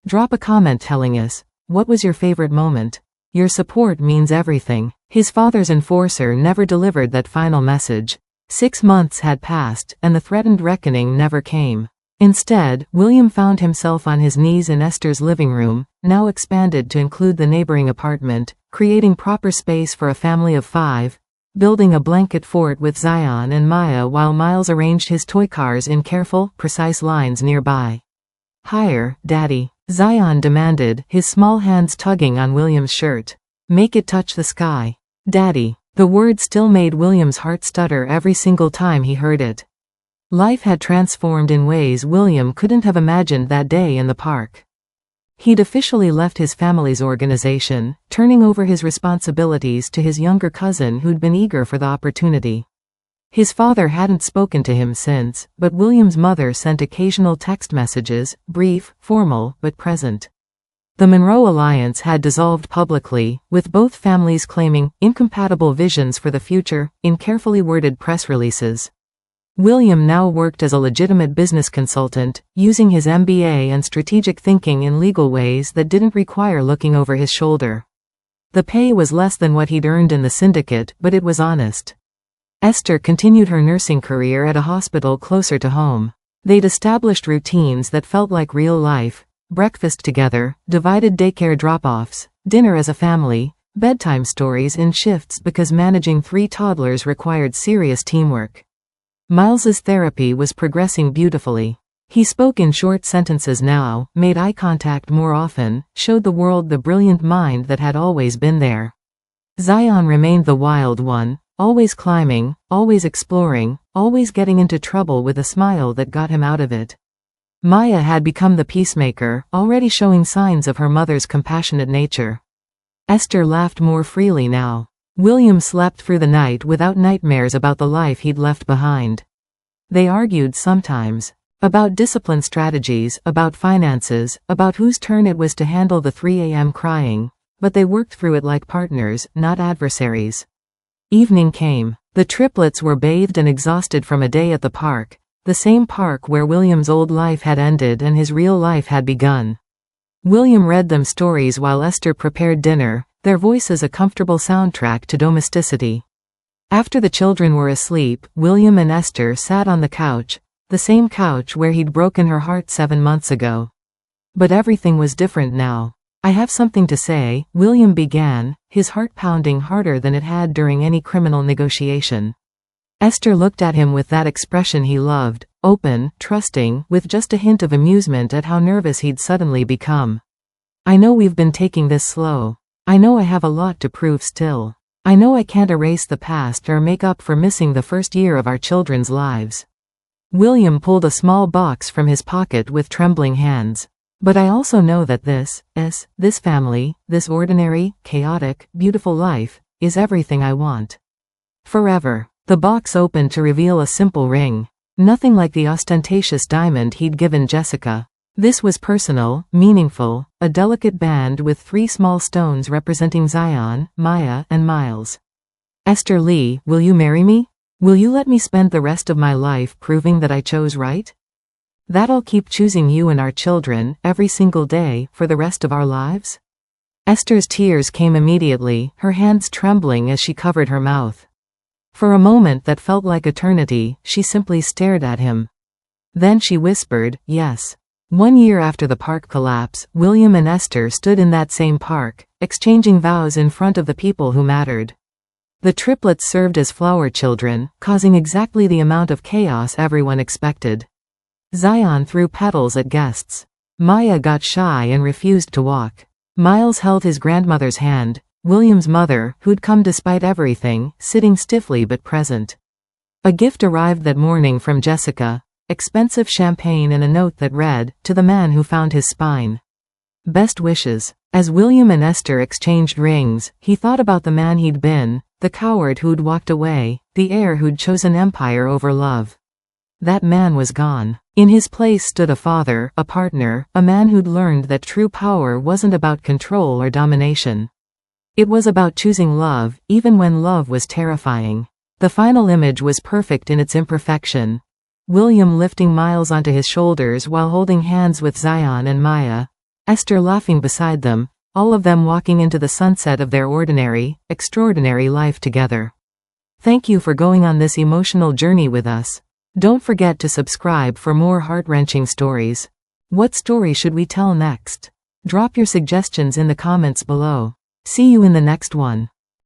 Drop a comment telling us, what was your favorite moment? Your support means everything. His father's enforcer never delivered that final message. 6 months had passed, and the threatened reckoning never came. Instead, William found himself on his knees in Esther's living room, now expanded to include the neighboring apartment, creating proper space for a family of 5, building a blanket fort with Zion and Maya while Miles arranged his toy cars in careful, precise lines nearby. Higher, Daddy, Zion demanded, his small hands tugging on William's shirt. Make it touch the sky. Daddy. The word still made William's heart stutter every single time he heard it. Life had transformed in ways William couldn't have imagined that day in the park. He'd officially left his family's organization, turning over his responsibilities to his younger cousin who'd been eager for the opportunity. His father hadn't spoken to him since, but William's mother sent occasional text messages, brief, formal, but present. The Monroe alliance had dissolved publicly, with both families claiming incompatible visions for the future, in carefully worded press releases. William now worked as a legitimate business consultant, using his MBA and strategic thinking in legal ways that didn't require looking over his shoulder. The pay was less than what he'd earned in the syndicate, but it was honest. Esther continued her nursing career at a hospital closer to home. They'd established routines that felt like real life. Breakfast together, divided daycare drop-offs, dinner as a family, bedtime stories in shifts because managing 3 toddlers required serious teamwork. Miles's therapy was progressing beautifully. He spoke in short sentences now, made eye contact more often, showed the world the brilliant mind that had always been there. Zion remained the wild one, always climbing, always exploring, always getting into trouble with a smile that got him out of it. Maya had become the peacemaker, already showing signs of her mother's compassionate nature. Esther laughed more freely now. William slept through the night without nightmares about the life he'd left behind. They argued sometimes. About discipline strategies, about finances, about whose turn it was to handle the 3 a.m. crying, but they worked through it like partners, not adversaries. Evening came. The triplets were bathed and exhausted from a day at the park. The same park where William's old life had ended and his real life had begun. William read them stories while Esther prepared dinner, their voices a comfortable soundtrack to domesticity. After the children were asleep, William and Esther sat on the couch, the same couch where he'd broken her heart 7 months ago. But everything was different now. I have something to say, William began, his heart pounding harder than it had during any criminal negotiation. Esther looked at him with that expression he loved, open, trusting, with just a hint of amusement at how nervous he'd suddenly become. I know we've been taking this slow. I know I have a lot to prove still. I know I can't erase the past or make up for missing the first year of our children's lives. William pulled a small box from his pocket with trembling hands. But I also know that this family, this ordinary, chaotic, beautiful life, is everything I want. Forever. The box opened to reveal a simple ring. Nothing like the ostentatious diamond he'd given Jessica. This was personal, meaningful, a delicate band with 3 small stones representing Zion, Maya, and Miles. Esther Lee, will you marry me? Will you let me spend the rest of my life proving that I chose right? That I'll keep choosing you and our children, every single day, for the rest of our lives? Esther's tears came immediately, her hands trembling as she covered her mouth. For a moment that felt like eternity, she simply stared at him. Then she whispered, yes. 1 year after the park collapse, William and Esther stood in that same park, exchanging vows in front of the people who mattered. The triplets served as flower children, causing exactly the amount of chaos everyone expected. Zion threw petals at guests. Maya got shy and refused to walk. Miles held his grandmother's hand, William's mother, who'd come despite everything, sitting stiffly but present. A gift arrived that morning from Jessica, expensive champagne and a note that read, "To the man who found his spine. Best wishes." As William and Esther exchanged rings, he thought about the man he'd been, the coward who'd walked away, the heir who'd chosen empire over love. That man was gone. In his place stood a father, a partner, a man who'd learned that true power wasn't about control or domination. It was about choosing love, even when love was terrifying. The final image was perfect in its imperfection. William lifting Miles onto his shoulders while holding hands with Zion and Maya, Esther laughing beside them, all of them walking into the sunset of their ordinary, extraordinary life together. Thank you for going on this emotional journey with us. Don't forget to subscribe for more heart-wrenching stories. What story should we tell next? Drop your suggestions in the comments below. See you in the next one.